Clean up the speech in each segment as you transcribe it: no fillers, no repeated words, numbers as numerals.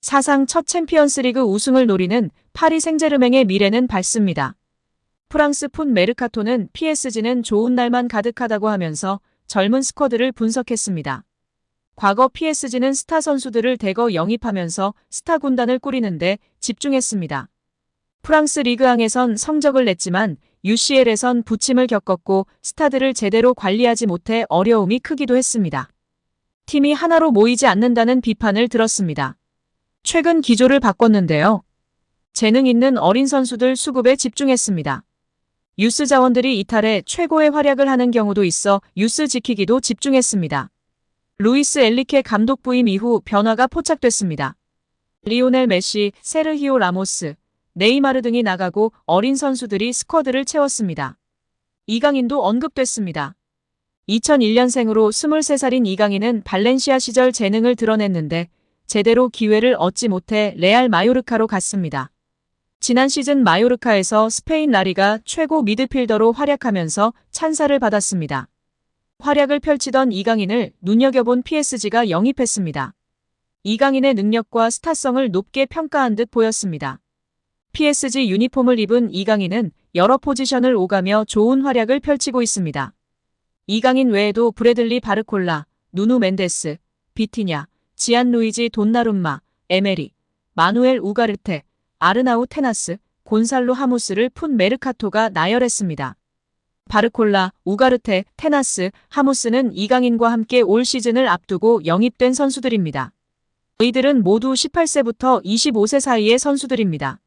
사상 첫 챔피언스리그 우승을 노리는 파리 생제르맹의 미래는 밝습니다. 프랑스 풋 메르카토는 PSG는 좋은 날만 가득하다고 하면서 젊은 스쿼드를 분석했습니다. 과거 PSG는 스타 선수들을 대거 영입하면서 스타 군단을 꾸리는데 집중했습니다. 프랑스 리그앙에선 성적을 냈지만 UCL에선 부침을 겪었고 스타들을 제대로 관리하지 못해 어려움이 크기도 했습니다. 팀이 하나로 모이지 않는다는 비판을 들었습니다. 최근 기조를 바꿨는데요. 재능 있는 어린 선수들 수급에 집중했습니다. 유스 자원들이 이탈해 최고의 활약을 하는 경우도 있어 유스 지키기도 집중했습니다. 루이스 엘리케 감독 부임 이후 변화가 포착됐습니다. 리오넬 메시, 세르히오 라모스, 네이마르 등이 나가고 어린 선수들이 스쿼드를 채웠습니다. 이강인도 언급됐습니다. 2001년생으로 23살인 이강인은 발렌시아 시절 재능을 드러냈는데 제대로 기회를 얻지 못해 레알 마요르카로 갔습니다. 지난 시즌 마요르카에서 스페인 라리가 최고 미드필더로 활약하면서 찬사를 받았습니다. 활약을 펼치던 이강인을 눈여겨본 PSG가 영입했습니다. 이강인의 능력과 스타성을 높게 평가한 듯 보였습니다. PSG 유니폼을 입은 이강인은 여러 포지션을 오가며 좋은 활약을 펼치고 있습니다. 이강인 외에도 브래들리 바르콜라, 누누 멘데스, 비티냐, 지안루이지 돈나룸마, 에메리, 마누엘 우가르테, 아르나우 테나스, 곤살로 하무스를 푼 메르카토가 나열했습니다. 바르콜라, 우가르테, 테나스, 하무스는 이강인과 함께 올 시즌을 앞두고 영입된 선수들입니다. 이들은 모두 18세부터 25세 사이의 선수들입니다.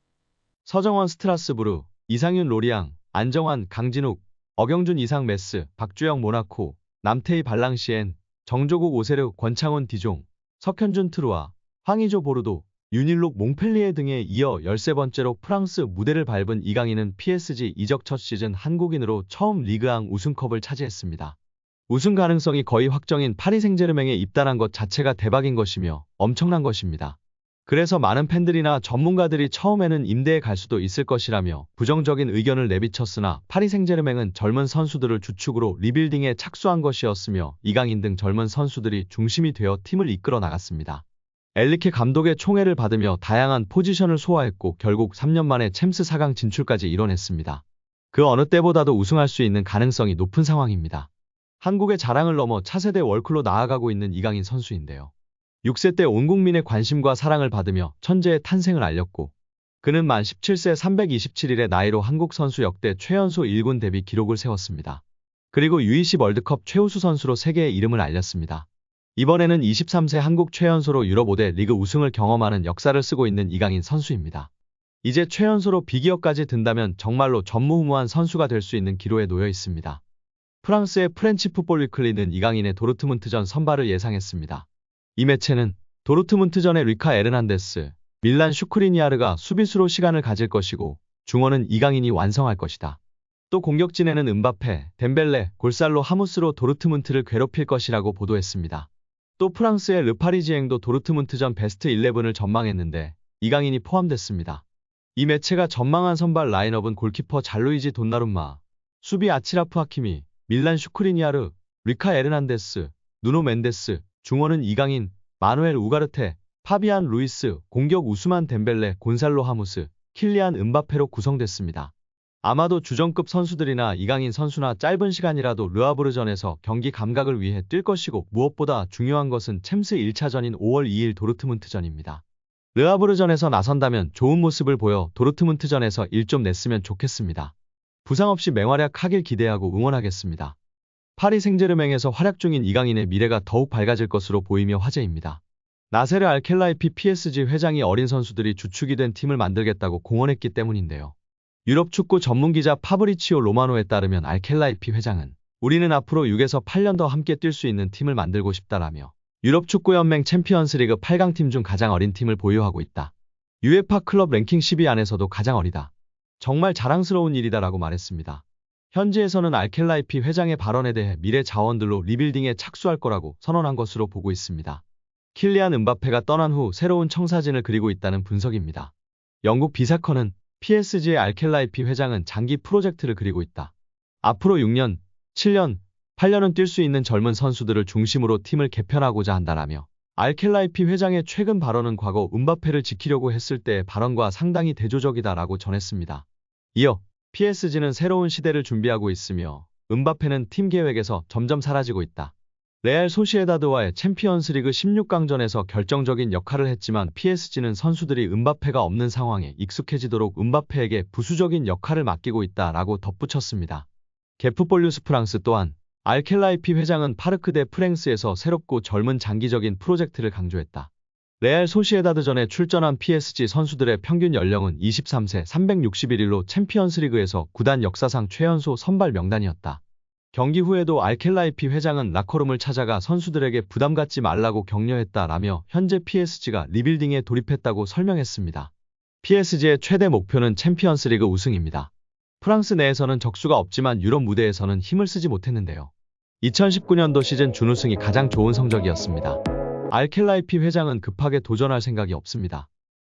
서정원 스트라스부르, 이상윤 로리앙, 안정환 강진욱, 어경준 이상 메스, 박주영 모나코, 남태희 발랑시엔, 정조국 오세르 권창훈 디종, 석현준 트루아, 황의조 보르도, 윤일록 몽펠리에 등에 이어 13번째로 프랑스 무대를 밟은 이강인은 PSG 이적 첫 시즌 한국인으로 처음 리그앙 우승컵을 차지했습니다. 우승 가능성이 거의 확정인 파리 생제르맹에 입단한 것 자체가 대박인 것이며 엄청난 것입니다. 그래서 많은 팬들이나 전문가들이 처음에는 임대에 갈 수도 있을 것이라며 부정적인 의견을 내비쳤으나 파리 생제르맹은 젊은 선수들을 주축으로 리빌딩에 착수한 것이었으며 이강인 등 젊은 선수들이 중심이 되어 팀을 이끌어 나갔습니다. 엘리케 감독의 총애를 받으며 다양한 포지션을 소화했고 결국 3년 만에 챔스 4강 진출까지 이뤄냈습니다. 그 어느 때보다도 우승할 수 있는 가능성이 높은 상황입니다. 한국의 자랑을 넘어 차세대 월클로 나아가고 있는 이강인 선수인데요. 6세 때 온 국민의 관심과 사랑을 받으며 천재의 탄생을 알렸고 그는 만 17세 327일의 나이로 한국 선수 역대 최연소 1군 데뷔 기록을 세웠습니다. 그리고 U20 월드컵 최우수 선수로 세계의 이름을 알렸습니다. 이번에는 23세 한국 최연소로 유럽 5대 리그 우승을 경험하는 역사를 쓰고 있는 이강인 선수입니다. 이제 최연소로 비기어까지 든다면 정말로 전무후무한 선수가 될 수 있는 기로에 놓여 있습니다. 프랑스의 프렌치 풋볼 위클리는 이강인의 도르트문트전 선발을 예상했습니다. 이 매체는 도르트문트전의 리카 에르난데스, 밀란 슈크리니아르가 수비수로 시간을 가질 것이고 중원은 이강인이 완성할 것이다. 또 공격진에는 은바페, 덴벨레, 골살로 하무스로 도르트문트를 괴롭힐 것이라고 보도했습니다. 또 프랑스의 르파리지앵도 도르트문트전 베스트 11을 전망했는데 이강인이 포함됐습니다. 이 매체가 전망한 선발 라인업은 골키퍼 잘루이지 돈나룸마, 수비 아치라프 하키미, 밀란 슈크리니아르, 리카 에르난데스, 누노 멘데스, 중원은 이강인, 마누엘 우가르테, 파비안 루이스, 공격 우스만 덴벨레, 곤살로 하무스, 킬리안 은바페로 구성됐습니다. 아마도 주전급 선수들이나 이강인 선수나 짧은 시간이라도 르아브르전에서 경기 감각을 위해 뛸 것이고 무엇보다 중요한 것은 챔스 1차전인 5월 2일 도르트문트전입니다. 르아브르전에서 나선다면 좋은 모습을 보여 도르트문트전에서 1 좀 냈으면 좋겠습니다. 부상 없이 맹활약하길 기대하고 응원하겠습니다. 파리 생제르맹에서 활약 중인 이강인의 미래가 더욱 밝아질 것으로 보이며 화제입니다. 나세르 알켈라이피 PSG 회장이 어린 선수들이 주축이 된 팀을 만들겠다고 공언했기 때문인데요. 유럽 축구 전문기자 파브리치오 로마노에 따르면 알켈라이피 회장은 우리는 앞으로 6에서 8년 더 함께 뛸 수 있는 팀을 만들고 싶다라며 유럽 축구연맹 챔피언스리그 8강팀 중 가장 어린 팀을 보유하고 있다. UEFA 클럽 랭킹 10위 안에서도 가장 어리다. 정말 자랑스러운 일이다라고 말했습니다. 현지에서는 알켈라이피 회장의 발언에 대해 미래 자원들로 리빌딩에 착수할 거라고 선언한 것으로 보고 있습니다. 킬리안 은바페가 떠난 후 새로운 청사진을 그리고 있다는 분석입니다. 영국 비사커는 PSG의 알켈라이피 회장은 장기 프로젝트를 그리고 있다. 앞으로 6년, 7년, 8년은 뛸 수 있는 젊은 선수들을 중심으로 팀을 개편하고자 한다라며 알켈라이피 회장의 최근 발언은 과거 음바페를 지키려고 했을 때의 발언과 상당히 대조적이다라고 전했습니다. 이어 PSG는 새로운 시대를 준비하고 있으며 음바페는 팀 계획에서 점점 사라지고 있다. 레알 소시에다드와의 챔피언스리그 16강전에서 결정적인 역할을 했지만 PSG는 선수들이 음바페가 없는 상황에 익숙해지도록 음바페에게 부수적인 역할을 맡기고 있다라고 덧붙였습니다. 게프폴뉴스 프랑스 또한 알켈라이피 회장은 파르크 데 프랭스에서 새롭고 젊은 장기적인 프로젝트를 강조했다. 레알 소시에다드전에 출전한 PSG 선수들의 평균 연령은 23세 361일로 챔피언스리그에서 구단 역사상 최연소 선발 명단이었다. 경기 후에도 알켈라이피 회장은 라커룸을 찾아가 선수들에게 부담 갖지 말라고 격려했다라며 현재 PSG가 리빌딩에 돌입했다고 설명했습니다. PSG의 최대 목표는 챔피언스리그 우승입니다. 프랑스 내에서는 적수가 없지만 유럽 무대에서는 힘을 쓰지 못했는데요. 2019년도 시즌 준우승이 가장 좋은 성적이었습니다. 알켈라이피 회장은 급하게 도전할 생각이 없습니다.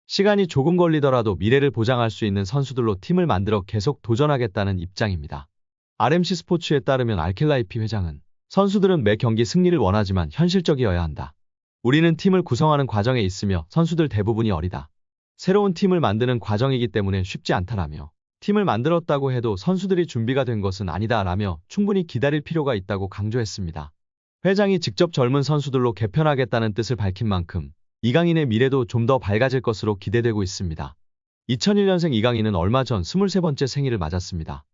시간이 조금 걸리더라도 미래를 보장할 수 있는 선수들로 팀을 만들어 계속 도전하겠다는 입장입니다. RMC 스포츠에 따르면 알켈라이피 회장은 선수들은 매 경기 승리를 원하지만 현실적이어야 한다. 우리는 팀을 구성하는 과정에 있으며 선수들 대부분이 어리다. 새로운 팀을 만드는 과정이기 때문에 쉽지 않다라며 팀을 만들었다고 해도 선수들이 준비가 된 것은 아니다라며 충분히 기다릴 필요가 있다고 강조했습니다. 회장이 직접 젊은 선수들로 개편하겠다는 뜻을 밝힌 만큼 이강인의 미래도 좀 더 밝아질 것으로 기대되고 있습니다. 2001년생 이강인은 얼마 전 23번째 생일을 맞았습니다.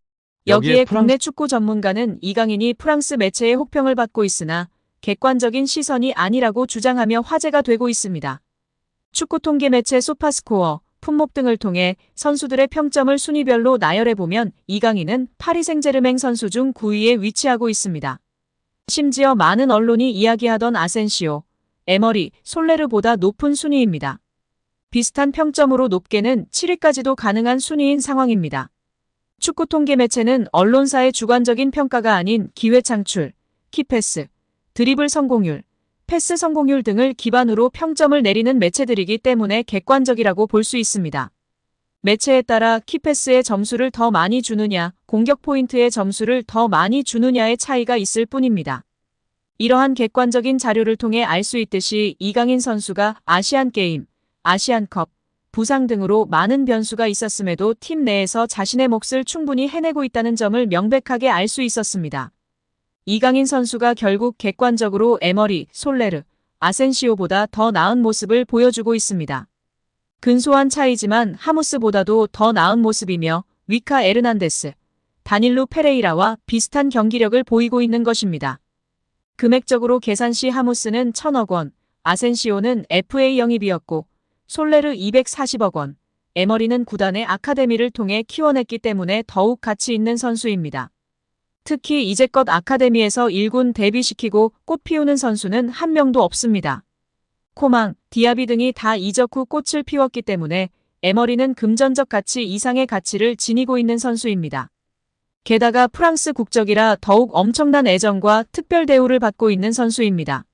여기에 국내 축구 전문가는 이강인이 프랑스 매체의 혹평을 받고 있으나 객관적인 시선이 아니라고 주장하며 화제가 되고 있습니다. 축구 통계 매체 소파스코어, 품몹 등을 통해 선수들의 평점을 순위별로 나열해보면 이강인은 파리 생제르맹 선수 중 9위에 위치하고 있습니다. 심지어 많은 언론이 이야기하던 아센시오, 에머리, 솔레르보다 높은 순위입니다. 비슷한 평점으로 높게는 7위까지도 가능한 순위인 상황입니다. 축구 통계 매체는 언론사의 주관적인 평가가 아닌 기회 창출, 키패스, 드리블 성공률, 패스 성공률 등을 기반으로 평점을 내리는 매체들이기 때문에 객관적이라고 볼 수 있습니다. 매체에 따라 키패스의 점수를 더 많이 주느냐, 공격 포인트의 점수를 더 많이 주느냐의 차이가 있을 뿐입니다. 이러한 객관적인 자료를 통해 알 수 있듯이 이강인 선수가 아시안게임, 아시안컵, 부상 등으로 많은 변수가 있었음에도 팀 내에서 자신의 몫을 충분히 해내고 있다는 점을 명백하게 알 수 있었습니다. 이강인 선수가 결국 객관적으로 에머리, 솔레르, 아센시오보다 더 나은 모습을 보여주고 있습니다. 근소한 차이지만 하무스보다도 더 나은 모습이며 위카 에르난데스, 다닐루 페레이라와 비슷한 경기력을 보이고 있는 것입니다. 금액적으로 계산 시 하무스는 1,000억 원, 아센시오는 FA 영입이었고 솔레르 240억 원, 에머리는 구단의 아카데미를 통해 키워냈기 때문에 더욱 가치 있는 선수입니다. 특히 이제껏 아카데미에서 1군 데뷔시키고 꽃 피우는 선수는 한 명도 없습니다. 코망, 디아비 등이 다 이적 후 꽃을 피웠기 때문에 에머리는 금전적 가치 이상의 가치를 지니고 있는 선수입니다. 게다가 프랑스 국적이라 더욱 엄청난 애정과 특별 대우를 받고 있는 선수입니다.